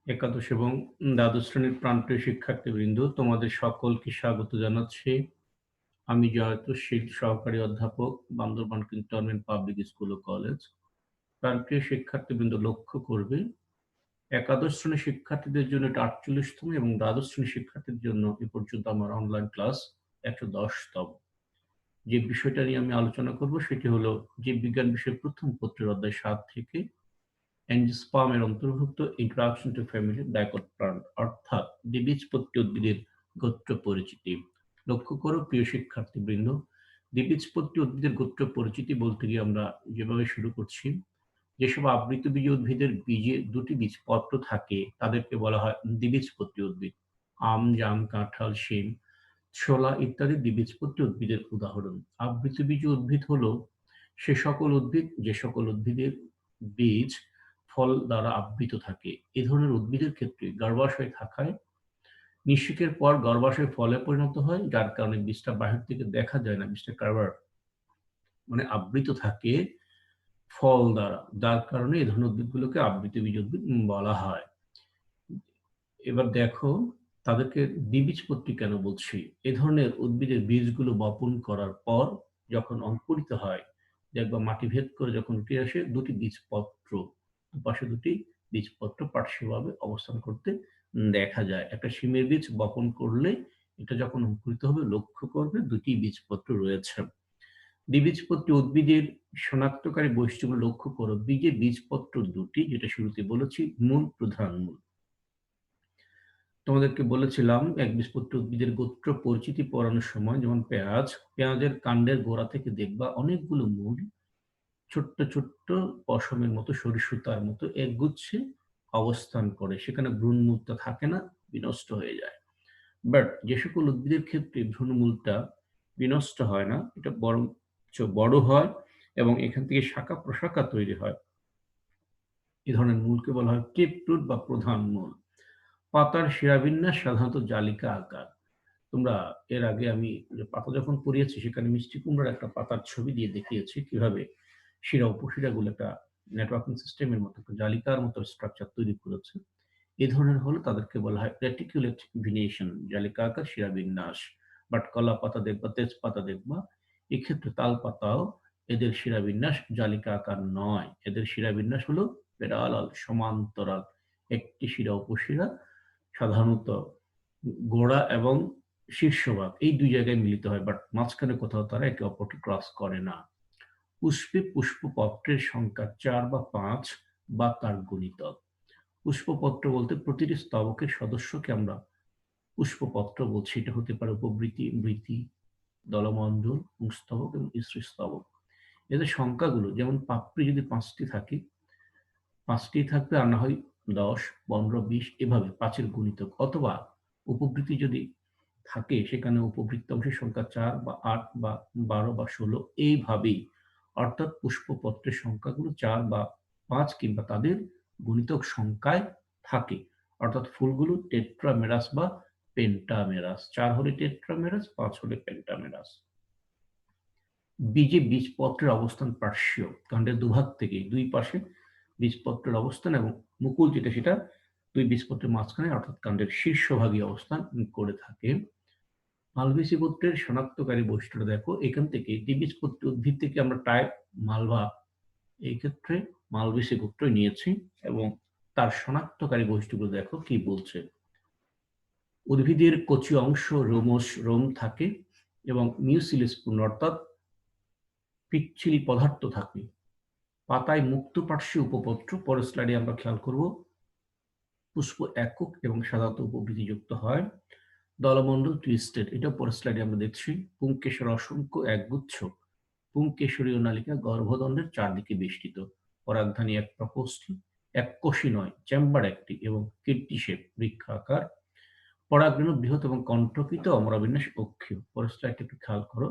একাদশ এবং দ্বাদশ শ্রেণীর প্রাণপ্রিয় শিক্ষার্থীবৃন্দ, তোমাদের সকলকে স্বাগত জানাচ্ছি। আমি জয়তোষ শীল, সহকারী অধ্যাপক, বান্দরবান ক্যান্টনমেন্ট পাবলিক স্কুল ও কলেজ। প্রাণপ্রিয় শিক্ষার্থীবৃন্দ, লক্ষ্য করবে একাদশ শ্রেণীর শিক্ষার্থীদের জন্য এটা ৪৮তম এবং দ্বাদশ শ্রেণীর শিক্ষার্থীদের জন্য এ পর্যন্ত আমার অনলাইন ক্লাস ১১০তম। যে বিষয়টা নিয়ে আমি আলোচনা করব সেটি হলো জীববিজ্ঞান বিষয়ের প্রথম পত্রের অধ্যায় ৭ থেকে অ্যাঞ্জিওস্পার্ম এর অন্তর্ভুক্ত introduction to family dicot plant, অর্থাৎ দ্বিবীজপত্রী উদ্ভিদের গোত্র পরিচিতি। লক্ষ্য করো প্রিয় শিক্ষার্থীবৃন্দ, দ্বিবীজপত্রী উদ্ভিদের গোত্র পরিচিতি বলতে গিয়ে আমরা যেভাবে শুরু করছি, যেসব আবৃতবীজী উদ্ভিদের বীজে দুটি বীজপত্র থাকে তাদেরকে বলা হয় দ্বিবীজপত্রী উদ্ভিদ। আম, জাম, কাঁঠাল, শিম, ছোলা ইত্যাদি দ্বিবীজপত্রী উদ্ভিদের উদাহরণ। আবৃতবীজী উদ্ভিদ হলো সে সকল উদ্ভিদ যে সকল উদ্ভিদের বীজ ফল দ্বারা আবৃত থাকে। এ ধরনের উদ্ভিদের ক্ষেত্রে গর্ভাশয় থাকায় নিষেকের পর গর্ভাশয় ফলে পরিণত হয়, যার কারণে বীজটা বাহির থেকে দেখা যায় না, বীজটা কাভার মানে আবৃত থাকে ফল দ্বারা, যার কারণে এই ধরনের উদ্ভিদগুলোকে আবৃতবীজ উদ্ভিদ বলা হয়। এবার দেখো তাদেরকে দ্বিবীজপত্রী কেন বলছি। এ ধরনের উদ্ভিদের বীজগুলো বপন করার পর যখন অঙ্কুরিত হয়, দেখবা মাটি ভেদ করে যখন উঠে আসে দুটি বীজপত্র, দুপাশে দুটি বীজপত্র পার্শ্বভাবে অবস্থান করতে দেখা যায়। একটা শিমের বীজ বপন করলে এটা যখন অঙ্কুরিত হবে লক্ষ্য করবে দুটি বীজপত্র রয়েছে। দ্বিবীজপত্রী উদ্ভিদের শনাক্তকারী বৈশিষ্ট্যগুলো লক্ষ্য করো। বীজের বীজপত্র দুটি, যেটা শুরুতে বলেছি, মূল প্রধান মূল। তোমাদেরকে বলেছিলাম একবীজপত্রী উদ্ভিদের গোত্র পরিচিতি পড়ানোর সময়, যেমন পেঁয়াজের কাণ্ডের গোড়া থেকে দেখবা অনেকগুলো মূল ছোট্ট ছোট্ট পশমের মতো সরিষার মতো একগুচ্ছে অবস্থান করে, সেখানে ভ্রূণমূলটা থাকে না, বিনষ্ট হয়ে যায়। বাট যে সকল উদ্ভিদের ক্ষেত্রে ভ্রূণমূলটা বিনষ্ট হয় না, এটা বরঞ্চ বড় হয় এবং এখান থেকে শাখা প্রশাখা তৈরি হয়। এ ধরনের মূলকে বলা হয় টিপরুট বা প্রধান মূল। পাতার শিরাবিন্যাস সাধারণত জালিকা আকার। তোমরা এর আগে আমি যে পাতা যখন পড়িয়েছি সেখানে মিষ্টি কুমড়ার একটা পাতার ছবি দিয়ে দেখিয়েছি কিভাবে শিরা উপশিরাগুলো একটা নেটওয়ার্কিং সিস্টেমের মতো একটা জালিকার মতো স্ট্রাকচার তৈরি করেছে। এই ধরনের হলে তাদেরকে বলা হয় রেটিকুলেট ভেনিয়েশন, জালিকা আকার শিরাবিন্যাস। বাট কলা পাতা দেখবা, তেজপাতা দেখবা, এক্ষেত্রে তাল পাতাও এদের শিরাবিন্যাস জালিকা আকার নয়, এদের শিরাবিন্যাস হলো প্যারালাল, সমান্তরাল। একটি শিরা উপশিরা সাধারণত গোড়া এবং শীর্ষভাগ এই দুই জায়গায় মিলিত হয়, বাট মাঝখানে কোথাও তারা একে অপরকে ক্রস করে না। পুষ্পে পুষ্পপত্রের সংখ্যা ৪ বা ৫ বা তার গুণিতক। পুষ্পপত্র বলতে প্রতিটি স্তবকের সদস্যকে আমরা পুষ্পপত্র বলছি। এটা হতে পারে উপবৃতি, বৃতি, দলমণ্ডল, পুংস্তবক এবং স্ত্রীস্তবক। এদের সংখ্যাগুলো যেমন পাপড়ি যদি ৫টি থাকে, ৫টি থাকবে, আর না হয় ১০, ১৫, ২০ এভাবে ৫-এর গুণিতক। অথবা উপবৃত্তি যদি থাকে সেখানে উপবৃত্ত অংশের সংখ্যা ৪ বা ৮ বা ১২ বা ১৬ এইভাবেই। অর্থাৎ পুষ্পপত্রের সংখ্যাগুলো ৪ বা ৫ কিংবা তাদের গুণিতক সংখ্যায় থাকে। অর্থাৎ ফুলগুলো টেট্রামেরাস বা পেন্টামেরাস। ৪ হলে টেট্রামেরাস, ৫ হলে পেন্টামেরাস। বীজে বীজপত্রের অবস্থান পার্শ্বীয়, কাণ্ডের দুভাগ থেকে দুই পাশে বীজপত্রের অবস্থান এবং মুকুল যেটা সেটা দুই বীজপত্রের মাঝখানে অর্থাৎ কাণ্ডের শীর্ষভাগে অবস্থান করে থাকে। মালভেসি গোত্রের শনাক্তকারী বৈশিষ্ট্যটা দেখো। এখান থেকে দ্বিবীজপত্রী উদ্ভিদ থেকে আমরা টাইপ মালভা, এই ক্ষেত্রে মালভেসি গোত্রই নিয়েছি এবং তার শনাক্তকারী বৈশিষ্ট্যগুলো দেখো কি বলছে। উদ্ভিদের কচি অংশ রোম থাকে এবং মিউসিলিস পূর্ণ, অর্থাৎ পিচ্ছিল পদার্থ থাকে। পাতায় মুক্ত পার্শ্বীয় উপপত্র, পরের স্লাইডে আমরা খেয়াল করব, পুষ্প একক এবং সাধারণত উপবৃত্তিযুক্ত হয়। দলমণ্ডল টুইস্টেড, এটা পরের স্লাইডে আমরা দেখছি। পুংকেশর অসংখ্য একগুচ্ছ, পুংকেশরীয় নালিকা গর্ভদণ্ডের চারদিকে বেষ্টিত। পরাগধানী এক প্রকোষ্ঠী, এককোষী নয়, চেম্বার একটি এবং কীর্তি শেপ, বৃক্ষাকার। পরাগরেণু বৃহৎ এবং কণ্ঠকিত, অমরাবিন্যাস অক্ষীয়। পরের স্লাইডটা একটু খেয়াল করো।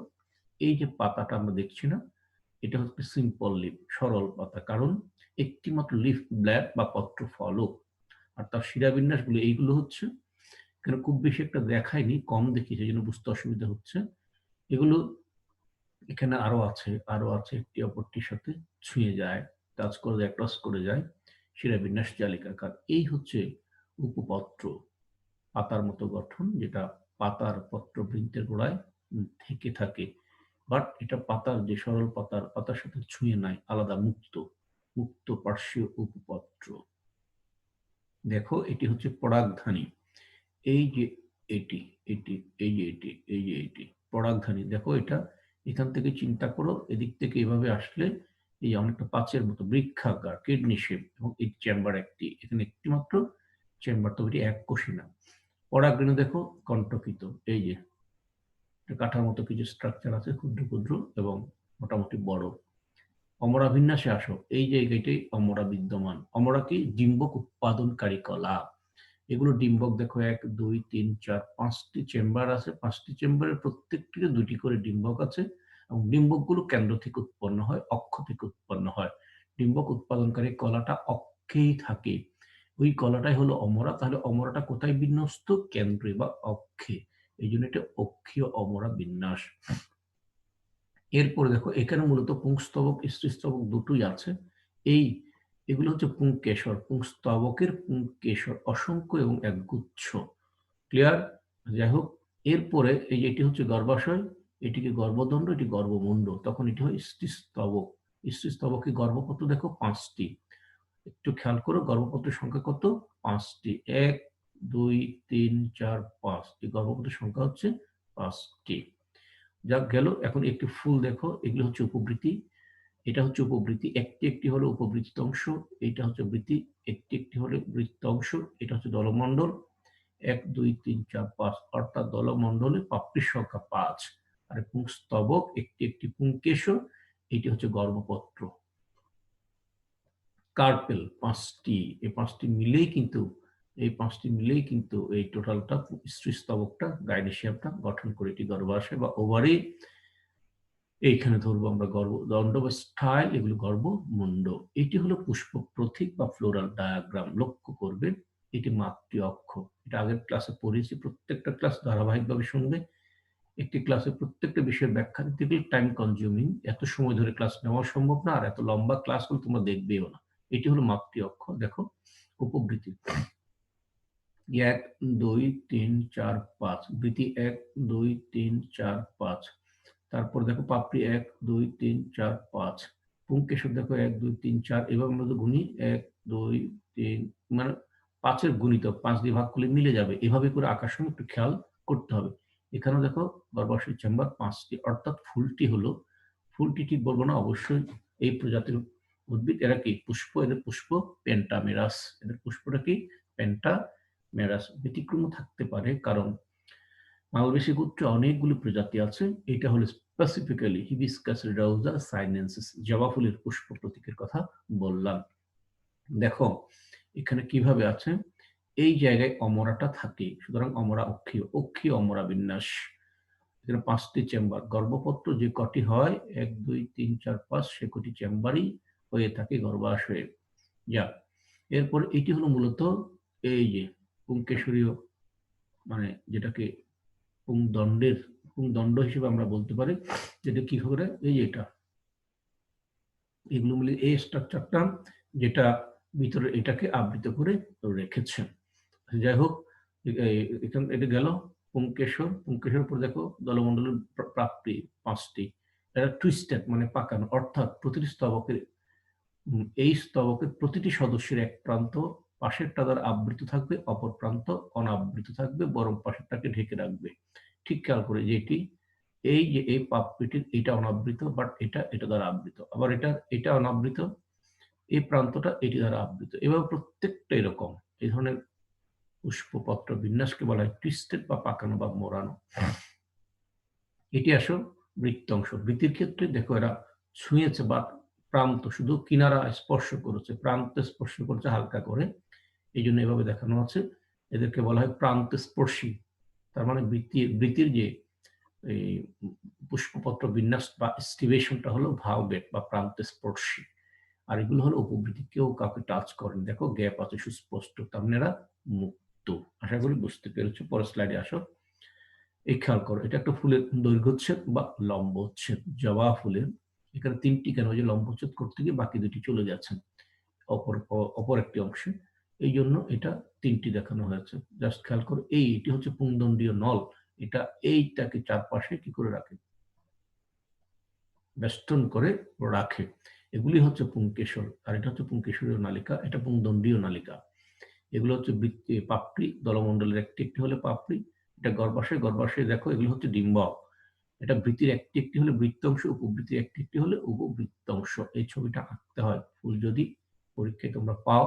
এই যে পাতাটা আমরা দেখছি না, এটা হচ্ছে সিম্পল লিফ, সরল পাতা, কারণ একটি মাত্র লিফ ব্ল্যাড বা পত্র ফলক। আর তার শিরাবিন্যাসগুলো এইগুলো হচ্ছে, এখানে খুব বেশি একটা দেখায়নি, কম দেখিয়েছে, এই জন্য বুঝতে অসুবিধা হচ্ছে। এগুলো এখানে আরো আছে, একটি অপরটির সাথে ছুঁয়ে যায়, টাচ করে যায়, ক্রস করে যায়, শিরাবিন্যাস জালিকাকার। এই হচ্ছে উপপত্র, পাতার মতো গঠন, যেটা পাতার পত্রবৃন্তের গোড়ায় থেকে থাকে, বাট এটা পাতার যে সরল পাতার সাথে ছুঁয়ে নাই, আলাদা, মুক্ত, মুক্ত পার্শ্বীয় উপপত্র। দেখো এটি হচ্ছে পরাগধানী। এই যে এটি এটি এই যে এটি এই যে এটি পরাগধানী। দেখো এটা এখান থেকে চিন্তা করো, এদিক থেকে এভাবে আসলে এই অনেকটা পাঁচের মতো বৃক্ষাকার, কিডনি শেপ, এবং এই চেম্বার একটি, এখানে একটি মাত্র চেম্বার, তবে এটি এক কোষী না। পরাগরেণু দেখো কণ্টকিত, এই যে কাঠার মতো কিছু স্ট্রাকচার আছে, ক্ষুদ্র ক্ষুদ্র এবং মোটামুটি বড়। অমরা বিন্যাসে আসো, এই জায়গাটাই অমরা বিদ্যমান। অমরা কি? ডিম্বক উৎপাদনকারী কলা। এগুলো ডিম্বক দেখো, 1 2 3 4 5টি চেম্বার আছে। 5টি চেম্বারের প্রত্যেকটিতে 2টি করে ডিম্বক আছে, এবং ডিম্বকগুলো কেন্দ্র থেকে উৎপন্ন হয়, অক্ষ থেকে উৎপন্ন হয়। ডিম্বক উৎপাদনকারী কলাটা অক্ষেই থাকে, ওই কলাটাই হলো অমরা। তাহলে অমরাটা কোথায় বিন্যস্ত? কেন্দ্রে বা অক্ষে, এই জন্য এটা অক্ষীয় অমরা বিন্যাস। এরপরে দেখো এখানে মূলত পুংস্তবক, স্ত্রীস্তবক দুটোই আছে। এগুলো হচ্ছে পুংকেশর, পুংস্তবকের পুংকেশর, অসংখ্য এবং একগুচ্ছ। ক্লিয়ার? যাই হোক, এরপরে এই যে এটি হচ্ছে গর্ভাশয়, এটিকে গর্ভদণ্ড, এটি গর্ভমুণ্ড, তখন এটি হয় স্ত্রীস্তবক। স্ত্রীস্তবকে গর্ভপত্র দেখো 5টি। একটু খেয়াল করো, গর্ভপত্রের সংখ্যা কত? 5টি। 1 2 3 4 5, এই গর্ভপত্রের সংখ্যা হচ্ছে 5টি। যা গেল। এখন একটি ফুল দেখো, এগুলো হচ্ছে উপবৃতি। এটা হচ্ছে উপবৃতি, একটি একটি হলো উপবৃত্ত অংশ, এটা হচ্ছে বৃতি, একটি একটি হলো বৃত্ত অংশ। এটা হচ্ছে দলমণ্ডল, 1 2 3 4 5, অর্থাৎ দলমণ্ডলে পাপড়ির সংখ্যা 5। আর পুংস্তবক একটি একটি পুংকেশর, এটি হচ্ছে গর্ভপত্র। কার্পেল 5টি, এই পাঁচটি মিলেই কিন্তু এই টোটালটা স্ত্রীস্তবকটা, গাইনেসিয়ামটা গঠন করে এটি গর্ভাশয় বা ওভারি। এইখানে ধরবো আমরা গর্ভদণ্ড বা স্টাইল, এগুলো গর্ভমুণ্ড। এটি হলো পুষ্প প্রতীক বা ফ্লোরাল ডায়াগ্রাম। লক্ষ্য করবে এটি মাতৃ অক্ষ। এটা আগের ক্লাসে পড়েছি, প্রত্যেকটা ক্লাস ধারাবাহিকভাবে শুনবে। একটি ক্লাসে প্রত্যেকটা বিষয়ের ব্যাখ্যা দিতে গেলে টাইম কনজিউমিং, এত সময় ধরে ক্লাস নেওয়া সম্ভব না, আর এত লম্বা ক্লাস হলে তোমরা দেখবেও না। এটি হলো মাতৃ অক্ষ। দেখো উপবৃত্তি 1 2 3 4 5, বৃতি 1 2 3 4 5। তারপর দেখো পাপড়ি 1 2 3 4 5, পুংকেশর দেখো 1 2 3 4। এভাবে আমরা যদি গুনি 1 2 3, মানে 5-এর গুণিতক 5 দিয়ে ভাগ করলে মিলে যাবে। এভাবে করে আঁকার সময় একটু খেয়াল করতে হবে। এখানেও দেখো গর্ভাশয় চেম্বার 5টি, অর্থাৎ ফুলটি ঠিক বলবো না, অবশ্যই এই প্রজাতির উদ্ভিদ। এরা কি? পুষ্প। এদের পুষ্প পেন্টামেরাস। এদের পুষ্পটা কি? পেন্টামেরাস। ব্যতিক্রম থাকতে পারে, কারণ মালবেসী গোত্রে অনেকগুলো প্রজাতি আছে। এটা হলো স্পেসিফিক্যালি হিবিস্কাস রোজা সাইনেন্সিস, জবা ফুলের পুষ্প প্রতীকের কথা বললাম। দেখো এখানে কিভাবে আছে, এই জায়গায় অমরাটা থাকে, সুতরাং অমরা অক্ষীয় অমরা বিন্যাস। এখানে 5টি চেম্বার, গর্ভপত্র যে কটি হয় 1 2 3 4 5, সে কটি চেম্বারই হয়ে থাকে গর্ভাশয়ে। যা এরপর এটি হলো মূলত এই যে পুংকেশরীয়, মানে যেটাকে পুংদণ্ড হিসেবে আমরা বলতে পারি, যেটা কি করে, এই যে এগুলো মিলে এই স্ট্রাকচারটা, যেটা ভিতরে এটাকে আবৃত করে রেখেছে। যাই হোক, এখানে এটা গেল পুংকেশর উপর দেখো দলমণ্ডলের প্রাপ্তি 5টি। এটা টুইস্টেড, মানে পাকানো, অর্থাৎ প্রতিটি স্তবকের এই স্তবকের প্রতিটি সদস্যের এক প্রান্ত পাশেরটা দ্বারা আবৃত থাকবে, অপর প্রান্ত অনাবৃত থাকবে, বরং পাশেরটাকে ঢেকে রাখবে। ঠিক খেয়াল করে যে এই যে এই পাপড়িটির এটা অনাবৃত, বাট এটা দ্বারা আবৃত, আবার এটা অনাবৃত, এই প্রান্তটা এটি দ্বারা আবৃত। এভাবে প্রত্যেকটা এরকম, এই ধরনের পুষ্পপত্র বিন্যাসকে বলা হয় টুইস্টেড বা পাকানো বা মোড়ানো। এটি আসো বৃত্তাংশ। বৃত্তির ক্ষেত্রে দেখো এরা ছুঁয়েছে বা প্রান্ত, শুধু কিনারা স্পর্শ করেছে, প্রান্ত স্পর্শ করেছে হালকা করে, এই জন্য এভাবে দেখানো আছে। এদেরকে বলা হয় প্রান্ত স্পর্শী। তার মানে বৃত্তির যে এই পুষ্পপত্র বিন্যাস বা স্টিভেশনটা হলো ভাওবেট বা প্রান্ত স্পর্শী। আর এগুলো হলো উপবৃত্তি, কেউ কাউকে টাচ করেন। দেখো গ্যাপ আছে সুস্পষ্ট, তার মানে এরা মুক্ত। আশা করি বুঝতে পেরেছো। পরের স্লাইডে আসো। এই খেয়াল করো, এটা একটা ফুলের দৈর্ঘ্যচ্ছেদ বা লম্বচ্ছেদ, জবা ফুলের। এখানে 3টি কেন, যে লম্বচ্ছেদ করতে গিয়ে বাকি 2টি চলে যাচ্ছেন অপর একটি অংশে। এই জন্য এটা ৩ টি দেখানো হয়েছে। জাস্ট খেয়াল করো এটি হচ্ছে পুংদণ্ডীয় নল। এটা এইটাকে চারপাশে কি করে রাখে? বেষ্টন করে রাখে। এগুলি হচ্ছে পুংকেশর। আর এটা হচ্ছে পুংকেশরীয় নালিকা, এটা পুংদণ্ডীয় নালিকা। এগুলো হচ্ছে পাপড়ি, দলমণ্ডলের একটি হলে পাপড়ি। এটা গর্ভাশয়, গর্ভাশয়ে দেখো এগুলো হচ্ছে ডিম্বক। এটা বৃত্তির একটি হলে বৃত্তাংশ, উপবৃত্তির একটি হলে উপবৃত্তাংশ। এই ছবিটা আঁকতে হয়। ফুল যদি পরীক্ষায় তোমরা পাও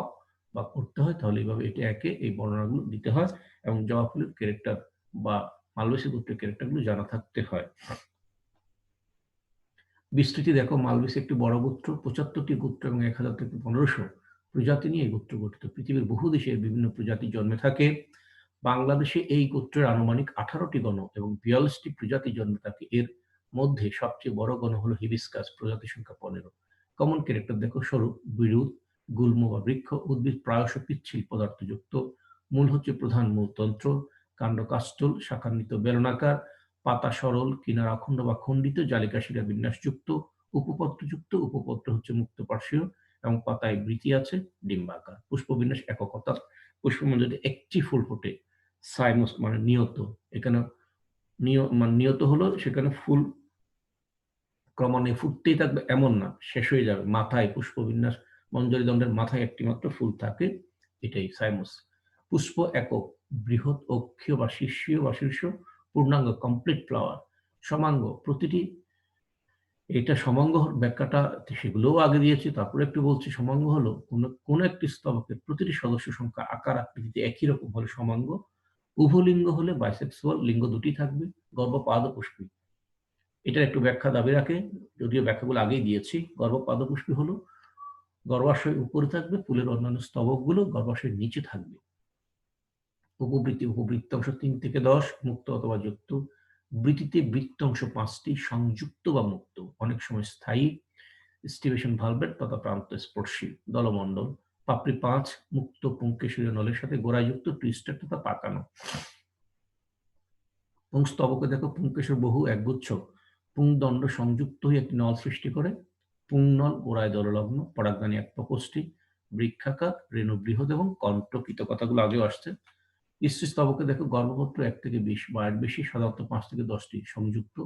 বা করতে হয় তাহলে এইভাবে এটা একে এই বর্ণনাগুলো দিতে হয় এবং জবা ফুলের ক্যারেক্টার বা মালবেসী গোত্রের ক্যারেক্টারগুলো জানা থাকতে হয়। বিস্তৃতি দেখো মালবেসী একটি বড় গোত্র, ৭৫টি গোত্র এবং ১,০০০ থেকে ১৫০০ প্রজাতি নিয়ে এই গোত্র গঠিত। পৃথিবীর বহু দেশে বিভিন্ন প্রজাতি জন্মে থাকে। বাংলাদেশে এই গোত্রের আনুমানিক ১৮টি গণ এবং ৪২টি প্রজাতি জন্মে থাকে। এর মধ্যে সবচেয়ে বড় গণ হলো হিবিস্কাস, প্রজাতি সংখ্যা ১৫। কমন ক্যারেক্টার দেখো স্বরূপ বিরুৎ, গুল্ম বা বৃক্ষ, উদ্ভিদ প্রায়শ পিচ্ছিল পদার্থযুক্ত, মূল হচ্ছে প্রধান মূলতন্ত্র, কাণ্ড কাষ্ঠল, শাখান্বিত বেলনাকার, পাতা সরল, কিনারা অখণ্ড বা খণ্ডিত, জালিকা শিরা বিন্যাসযুক্ত, উপপত্রযুক্ত, উপপত্র হচ্ছে মুক্ত পার্শ্বীয় এবং পাতায় বৃতি আছে, ডিম্বাকার। পুষ্পবিন্যাস এককতা, পুষ্পমঞ্জুরিতে একটি ফুল ফোটে, সাইমোস মানে নিয়ত। এখানে মানে নিয়ত হলো সেখানে ফুল ক্রমান্বয়ে ফুটতেই থাকবে এমন না, শেষ হয়ে যাবে। মাথায় পুষ্পবিন্যাস মঞ্জরি দণ্ডের মাথায় একটি মাত্র ফুল থাকে, এটাই সাইমোস। পুষ্প একক, বৃহৎ অক্ষীয় বা শীর্ষীয় বা শীর্ষ, পূর্ণাঙ্গ কমপ্লিট ফ্লাওয়ার। সমাঙ্গ, প্রতিটি এটা সমাঙ্গ ব্যাখ্যাটা সেগুলোও আগে দিয়েছি, তারপরে একটু বলছি। সমাঙ্গ হলো কোন একটি স্তবকের প্রতিটি সদস্য সংখ্যা আকার আকৃতিতে একই রকম হলে সমাঙ্গ। উভলিঙ্গ হলে বাইসেক্সুয়াল, লিঙ্গ দুটি থাকবে। গর্ভপাদপুষ্পী, এটার একটু ব্যাখ্যা দাবি রাখে, যদিও ব্যাখ্যাগুলো আগেই দিয়েছি। গর্ভপাদপুষ্পী হলো গর্ভাশয় উপরে থাকবে, ফুলের অন্যান্য স্তবকগুলো গর্ভাশয়ের নিচে থাকবে। উপবৃত্তি, উপবৃত্তাংশ ৩ থেকে ১০, মুক্ত অথবা যুক্ত। বৃত্তিতে বৃত্তাংশ ৫টি, সংযুক্ত বা মুক্ত, অনেক সময় স্থায়ী। স্টিভেশন ভালভেট তথা প্রান্ত স্পর্শী। দলমণ্ডল, পাপড়ি ৫, মুক্ত পুংকেশরীয় নলের সাথে গোড়াযুক্ত, টুইস্টেড তথা পাকানো। পুংস্তবকে দেখো পুংকেশর বহু একগুচ্ছ, পুংদণ্ড সংযুক্ত হয়ে একটি নল সৃষ্টি করে। পুংনল গোড়ায় দললগ্ন, পরাগধানী এক প্রকোষ্ঠী, বৃক্ষাকার, রেণু বৃহৎ এবং কণ্টকিত। কথাগুলো আগেও আসছে। স্ত্রীস্তবকে দেখো গর্ভপত্র ১ থেকে ২০ বা এর বেশি, সাধারণত ৫ থেকে ১০টি সংযুক্ত।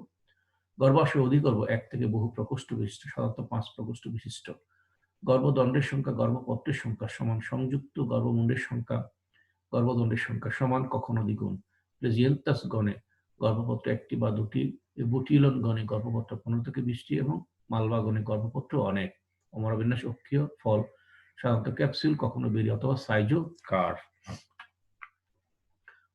গর্ভাশয় অধিগর্ভ ১ থেকে বহু প্রকোষ্ঠ বিশিষ্ট, সাধারণত ৫ প্রকোষ্ঠ বিশিষ্ট। গর্ভদণ্ডের সংখ্যা গর্ভপত্রের সংখ্যা সমান, সংযুক্ত গর্ভমুণ্ডের সংখ্যা গর্ভদণ্ডের সংখ্যা সমান, কখনো দ্বিগুণ। প্লেজিয়েন্তাস গণে গর্ভপত্র ১টি বা ২টি, বুটিলন গণে গর্ভপত্র ১৫ থেকে ২০টি এবং মালভা গণে গর্ভপত্র অনেক। অমরাবিন্যাস অক্ষীয়, ফল সাধারণত ক্যাপসুল, কখনো বেরি অথবা সাইজোকার।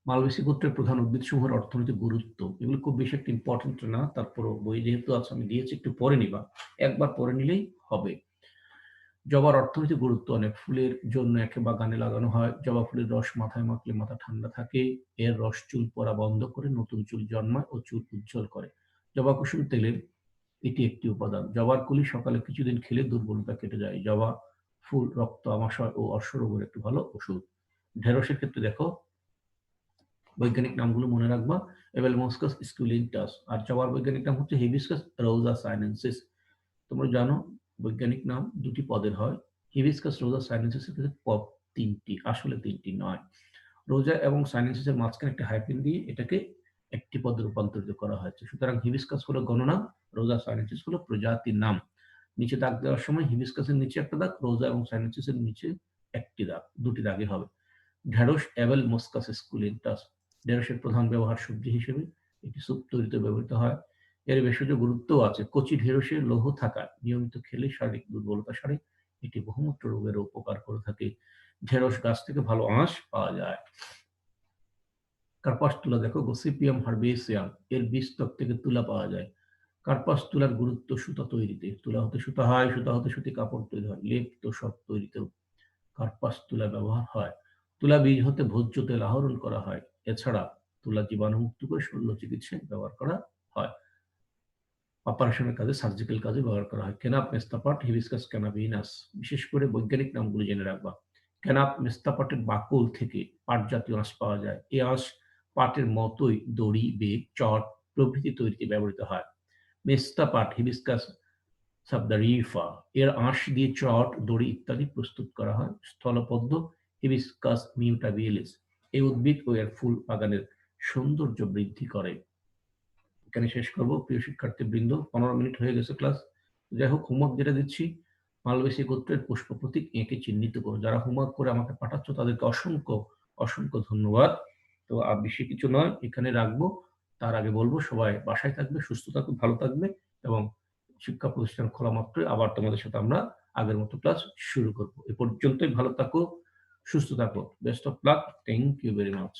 মালবেসী গোত্রের প্রধান উদ্ভিদসমূহের অর্থনৈতিক গুরুত্ব, এগুলো খুব বেশি একটা ইম্পর্টেন্ট না, তারপরও বই যেহেতু আছে আমি দিয়েছি, একটু পড়ে নিবা, একবার পড়ে নিলেই হবে। জবার অর্থনৈতিক গুরুত্ব অনেক। ফুলের জন্য একে বাগানে লাগানো হয়। জবা ফুলের রস মাথায় মাখলে মাথা ঠান্ডা থাকে। এর রস চুল পড়া বন্ধ করে, নতুন চুল জন্মায় ও চুল উজ্জ্বল করে। জবা কুসুম তেলের এটি একটি উপাদান। জবার কুলি সকালে কিছুদিন খেলে দুর্বলতা কেটে যায়। জবা ফুল রক্ত আমাশয় ও অশ্বরোগের একটি ভালো ওষুধ। ঢেঁড়সের ক্ষেত্রে দেখো বৈজ্ঞানিক নামগুলো মনে রাখবা, এবেলমস্কাস স্কুলিন্টাস, আর জবার বৈজ্ঞানিক নাম হচ্ছে হিবিস্কাস রোজা সাইনেন্সিস। তোমরা জানো বৈজ্ঞানিক নাম ২টি পদের হয়। হিবিস্কাস রোজা সাইনেন্সিসের ক্ষেত্রে পদ ৩টি, আসলে ৩টি নয়। রোজা এবং সাইনেন্সিসের মাঝখানে একটা হাইফেন দিয়ে এটাকে একটি পদে রূপান্তরিত করা হয়েছে। সুতরাং হিবিস্কাস হলো গণনাম, রোজা সাইনেন্সিস হলো প্রজাতির নাম। নিচে দাগ দেওয়ার সময় হিবিস্কাসের নিচে একটা দাগ, রোজা এবং সাইনেন্সিসের নিচে একটি দাগ, ২টি দাগই হবে। ঢেঁড়স অ্যাবেল মস্কাস স্কুলিন্টাস, ঢেঁড়সের প্রধান ব্যবহার সবজি হিসেবে, এটি স্যুপ তৈরিতে ব্যবহৃত হয়। এর ভেষজ গুরুত্বও আছে। কচি ঢেঁড়সে লৌহ থাকায় নিয়মিত খেলে শারীরিক দুর্বলতা সারে, এটি বহুমূত্র রোগের উপকার করে থাকে। ঢেঁড়স গাছ থেকে ভালো আঁশ পাওয়া যায়। কার্পাস তুলা দেখো গসিপিয়াম হার্বেসিয়াম, এর বীজত্বক থেকে তুলা পাওয়া যায়। কার্পাস তুলার গুরুত্ব সুতা তৈরিতে, তুলা হতে সুতা হয়, সুতা হতে সুতি কাপড় তৈরি হয়, লেপ তোশক তৈরিতেও কার্পাস তুলা ব্যবহার হয়। তুলা বীজ হতে ভোজ্য তেল আহরণ করা হয়। এছাড়া তুলা জীবাণুমুক্ত করে শল্য চিকিৎসায় ব্যবহার করা হয়। অপারেশনের কাজে, সার্জিক্যাল কাজে ব্যবহার করা হয়। কেনাপ মেস্তাপাট, হিবিস্কাস ক্যানাবিনাস, বিশেষ করে বৈজ্ঞানিক নামগুলো জেনে রাখবা। কেনাপ মেস্তাপাটের বাকল থেকে পাট জাতীয় আঁশ পাওয়া যায়। এই আঁশ পাটের মতোই দড়ি, বেগ, চট প্রভৃতি তৈরিতে ব্যবহৃত হয়। মেস্তাপাট হিবিস্কাস সাবদারিফা, এর আঁশ দিয়ে চট, দড়ি ইত্যাদি প্রস্তুত করা হয়। স্থলপদ্ম হিবিস্কাস মিউটাবিলিস। এই উদ্ভিদ ও এর ফুল বাগানের সৌন্দর্য বৃদ্ধি করে। এখানে শেষ করব। প্রিয় শিক্ষার্থীবৃন্দ, ১৫ মিনিট হয়ে গেছে ক্লাস। যাই হোক, হোমওয়ার্ক যেটা দিচ্ছি, মালবেসী গোত্রের পুষ্প প্রতীক এঁকে চিহ্নিত করো। যারা হোমওয়ার্ক করে আমাকে পাঠাচ্ছ তাদেরকে অসংখ্য, অসংখ্য ধন্যবাদ। তো আর বেশি কিছু নয়, এখানে রাখবো। তার আগে বলব সবাই বাসায় থাকবে, সুস্থ থাকবে, ভালো থাকবে এবং শিক্ষা প্রতিষ্ঠান খোলা মাত্রই আবার তোমাদের সাথে আমরা আগের মতো ক্লাস শুরু করব। এ পর্যন্তই ভালো থাকো, সুস্থ থাকো। Best of luck. Thank you very much.